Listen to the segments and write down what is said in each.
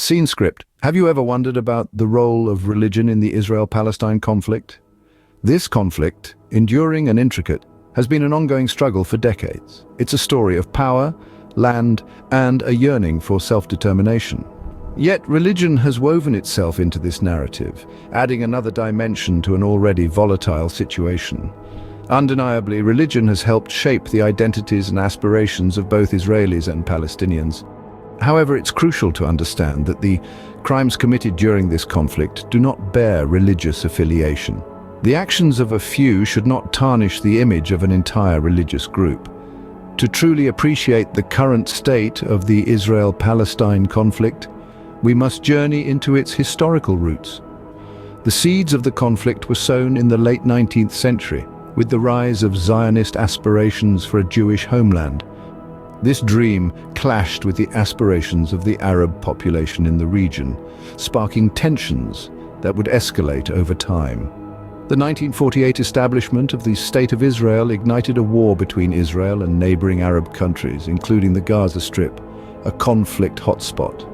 Scene script. Have you ever wondered about the role of religion in the Israel-Palestine conflict? This conflict, enduring and intricate, has been an ongoing struggle for decades. It's a story of power, land, and a yearning for self-determination. Yet religion has woven itself into this narrative, adding another dimension to an already volatile situation. Undeniably, religion has helped shape the identities and aspirations of both Israelis and Palestinians. However, it's crucial to understand that the crimes committed during this conflict do not bear religious affiliation. The actions of a few should not tarnish the image of an entire religious group. To truly appreciate the current state of the Israel-Palestine conflict, we must journey into its historical roots. The seeds of the conflict were sown in the late 19th century, with the rise of Zionist aspirations for a Jewish homeland. This dream clashed with the aspirations of the Arab population in the region, sparking tensions that would escalate over time. The 1948 establishment of the State of Israel ignited a war between Israel and neighboring Arab countries, including the Gaza Strip, a conflict hotspot.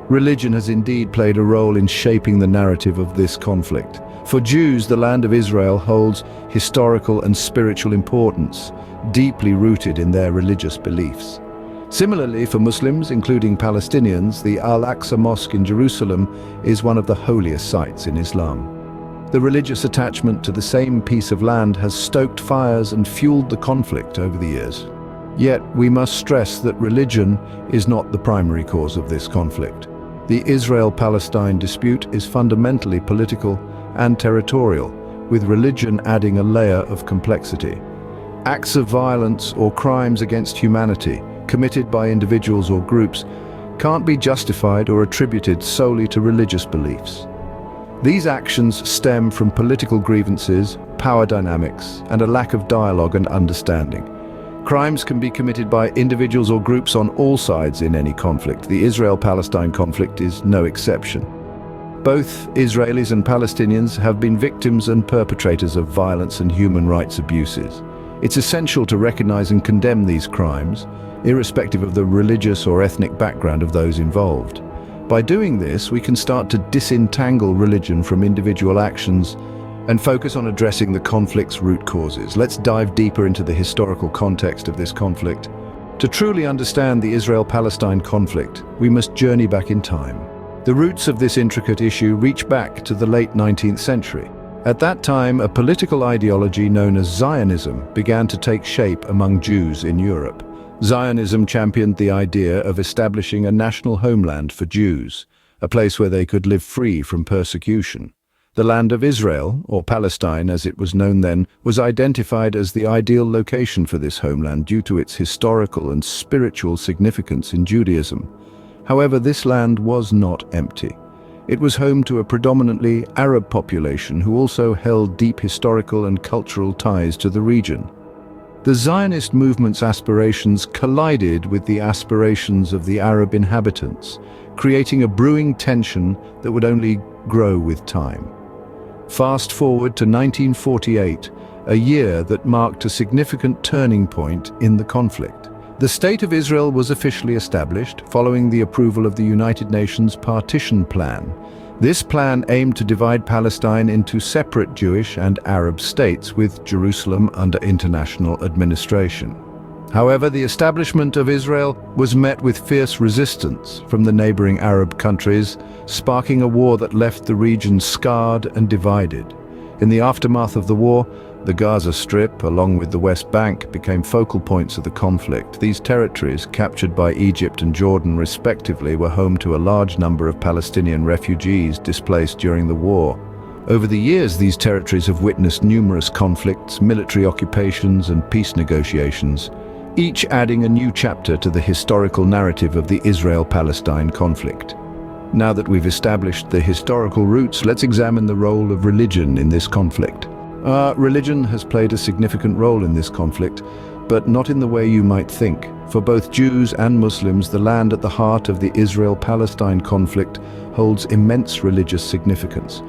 Religion has indeed played a role in shaping the narrative of this conflict. For Jews, the land of Israel holds historical and spiritual importance, deeply rooted in their religious beliefs. Similarly, for Muslims, including Palestinians, the Al-Aqsa Mosque in Jerusalem is one of the holiest sites in Islam. The religious attachment to the same piece of land has stoked fires and fueled the conflict over the years. Yet, we must stress that religion is not the primary cause of this conflict. The Israel-Palestine dispute is fundamentally political and territorial, with religion adding a layer of complexity. Acts of violence or crimes against humanity, committed by individuals or groups, can't be justified or attributed solely to religious beliefs. These actions stem from political grievances, power dynamics, and a lack of dialogue and understanding. Crimes can be committed by individuals or groups on all sides in any conflict. The Israel-Palestine conflict is no exception. Both Israelis and Palestinians have been victims and perpetrators of violence and human rights abuses. It's essential to recognize and condemn these crimes, irrespective of the religious or ethnic background of those involved. By doing this, we can start to disentangle religion from individual actions and focus on addressing the conflict's root causes. Let's dive deeper into the historical context of this conflict. To truly understand the Israel-Palestine conflict, we must journey back in time. The roots of this intricate issue reach back to the late 19th century. At that time, a political ideology known as Zionism began to take shape among Jews in Europe. Zionism championed the idea of establishing a national homeland for Jews, a place where they could live free from persecution. The land of Israel, or Palestine as it was known then, was identified as the ideal location for this homeland due to its historical and spiritual significance in Judaism. However, this land was not empty. It was home to a predominantly Arab population who also held deep historical and cultural ties to the region. The Zionist movement's aspirations collided with the aspirations of the Arab inhabitants, creating a brewing tension that would only grow with time. Fast forward to 1948, a year that marked a significant turning point in the conflict. The State of Israel was officially established following the approval of the United Nations Partition Plan. This plan aimed to divide Palestine into separate Jewish and Arab states, with Jerusalem under international administration. However, the establishment of Israel was met with fierce resistance from the neighboring Arab countries, sparking a war that left the region scarred and divided. In the aftermath of the war, the Gaza Strip, along with the West Bank, became focal points of the conflict. These territories, captured by Egypt and Jordan respectively, were home to a large number of Palestinian refugees displaced during the war. Over the years, these territories have witnessed numerous conflicts, military occupations, and peace negotiations, each adding a new chapter to the historical narrative of the Israel-Palestine conflict. Now that we've established the historical roots, let's examine the role of religion in this conflict. Religion has played a significant role in this conflict, but not in the way you might think. For both Jews and Muslims, the land at the heart of the Israel-Palestine conflict holds immense religious significance.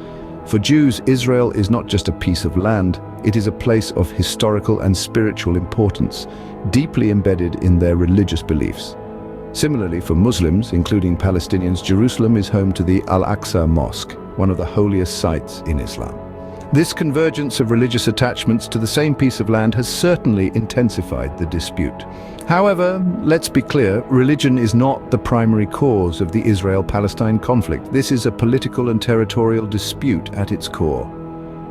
For Jews, Israel is not just a piece of land, it is a place of historical and spiritual importance, deeply embedded in their religious beliefs. Similarly, for Muslims, including Palestinians, Jerusalem is home to the Al-Aqsa Mosque, one of the holiest sites in Islam. This convergence of religious attachments to the same piece of land has certainly intensified the dispute. However, let's be clear, religion is not the primary cause of the Israel-Palestine conflict. This is a political and territorial dispute at its core.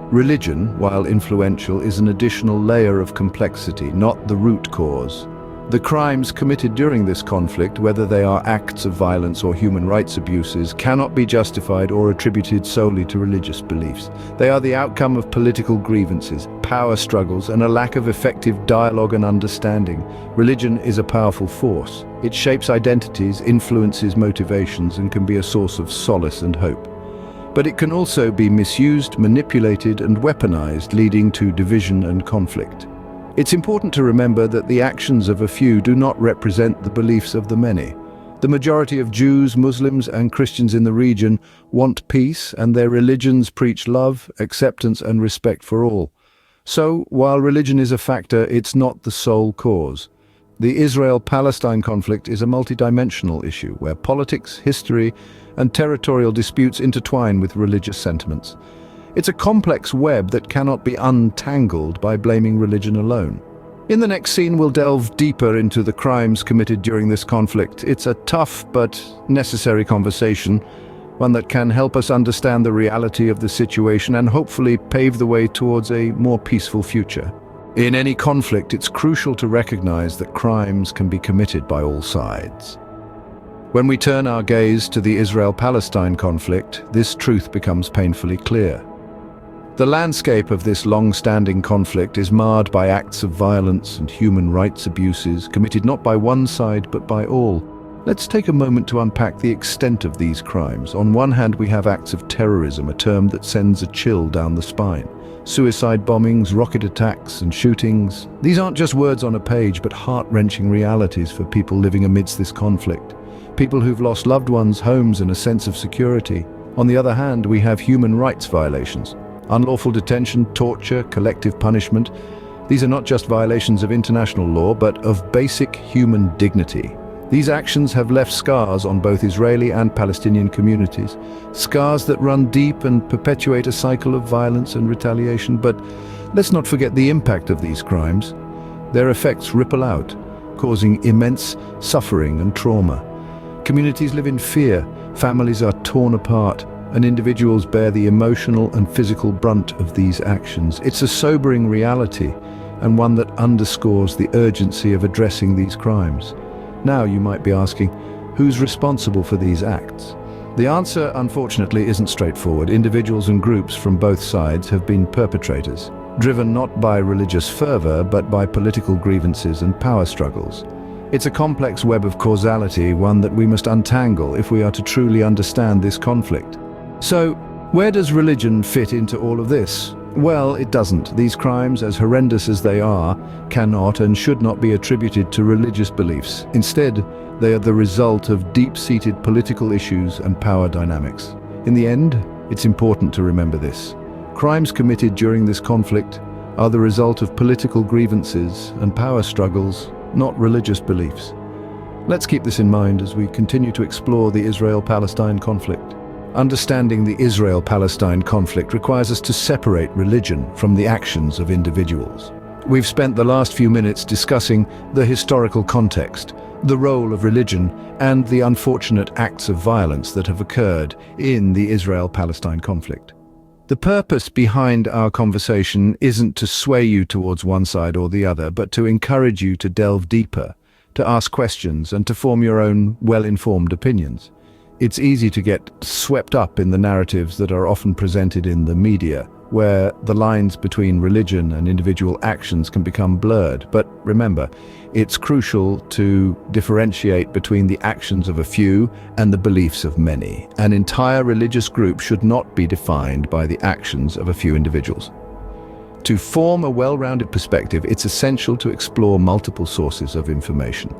Religion, while influential, is an additional layer of complexity, not the root cause. The crimes committed during this conflict, whether they are acts of violence or human rights abuses, cannot be justified or attributed solely to religious beliefs. They are the outcome of political grievances, power struggles, and a lack of effective dialogue and understanding. Religion is a powerful force. It shapes identities, influences motivations, and can be a source of solace and hope. But it can also be misused, manipulated, and weaponized, leading to division and conflict. It's important to remember that the actions of a few do not represent the beliefs of the many. The majority of Jews, Muslims, and Christians in the region want peace, and their religions preach love, acceptance, and respect for all. So, while religion is a factor, it's not the sole cause. The Israel-Palestine conflict is a multidimensional issue where politics, history, and territorial disputes intertwine with religious sentiments. It's a complex web that cannot be untangled by blaming religion alone. In the next scene, we'll delve deeper into the crimes committed during this conflict. It's a tough but necessary conversation, one that can help us understand the reality of the situation and hopefully pave the way towards a more peaceful future. In any conflict, it's crucial to recognize that crimes can be committed by all sides. When we turn our gaze to the Israel-Palestine conflict, this truth becomes painfully clear. The landscape of this long-standing conflict is marred by acts of violence and human rights abuses committed not by one side but by all. Let's take a moment to unpack the extent of these crimes. On one hand, we have acts of terrorism, a term that sends a chill down the spine. Suicide bombings, rocket attacks, and shootings. These aren't just words on a page, but heart-wrenching realities for people living amidst this conflict. People who've lost loved ones, homes, and a sense of security. On the other hand, we have human rights violations. Unlawful detention, torture, collective punishment. These are not just violations of international law, but of basic human dignity. These actions have left scars on both Israeli and Palestinian communities. Scars that run deep and perpetuate a cycle of violence and retaliation. But let's not forget the impact of these crimes. Their effects ripple out, causing immense suffering and trauma. Communities live in fear, families are torn apart, and individuals bear the emotional and physical brunt of these actions. It's a sobering reality, and one that underscores the urgency of addressing these crimes. Now you might be asking, who's responsible for these acts? The answer, unfortunately, isn't straightforward. Individuals and groups from both sides have been perpetrators, driven not by religious fervor, but by political grievances and power struggles. It's a complex web of causality, one that we must untangle if we are to truly understand this conflict. So, where does religion fit into all of this? Well, it doesn't. These crimes, as horrendous as they are, cannot and should not be attributed to religious beliefs. Instead, they are the result of deep-seated political issues and power dynamics. In the end, it's important to remember this. Crimes committed during this conflict are the result of political grievances and power struggles, not religious beliefs. Let's keep this in mind as we continue to explore the Israel-Palestine conflict. Understanding the Israel-Palestine conflict requires us to separate religion from the actions of individuals. We've spent the last few minutes discussing the historical context, the role of religion, and the unfortunate acts of violence that have occurred in the Israel-Palestine conflict. The purpose behind our conversation isn't to sway you towards one side or the other, but to encourage you to delve deeper, to ask questions, and to form your own well-informed opinions. It's easy to get swept up in the narratives that are often presented in the media, where the lines between religion and individual actions can become blurred. But remember, it's crucial to differentiate between the actions of a few and the beliefs of many. An entire religious group should not be defined by the actions of a few individuals. To form a well-rounded perspective, it's essential to explore multiple sources of information.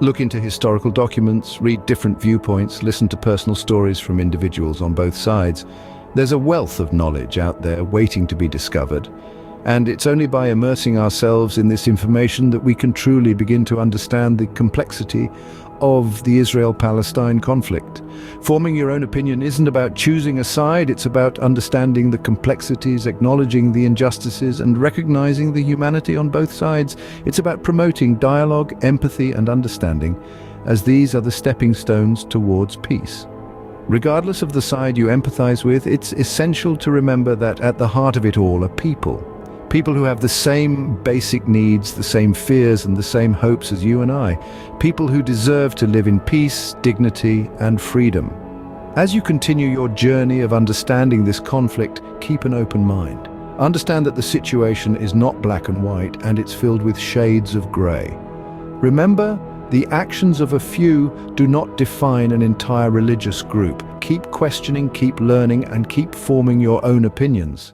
Look into historical documents, read different viewpoints, listen to personal stories from individuals on both sides. There's a wealth of knowledge out there waiting to be discovered, and it's only by immersing ourselves in this information that we can truly begin to understand the complexity of the Israel-Palestine conflict. Forming your own opinion isn't about choosing a side, it's about understanding the complexities, acknowledging the injustices, and recognizing the humanity on both sides. It's about promoting dialogue, empathy, and understanding, as these are the stepping stones towards peace. Regardless of the side you empathize with, it's essential to remember that at the heart of it all are people. People who have the same basic needs, the same fears, and the same hopes as you and I. People who deserve to live in peace, dignity, and freedom. As you continue your journey of understanding this conflict, keep an open mind. Understand that the situation is not black and white, and it's filled with shades of gray. Remember, the actions of a few do not define an entire religious group. Keep questioning, keep learning, and keep forming your own opinions.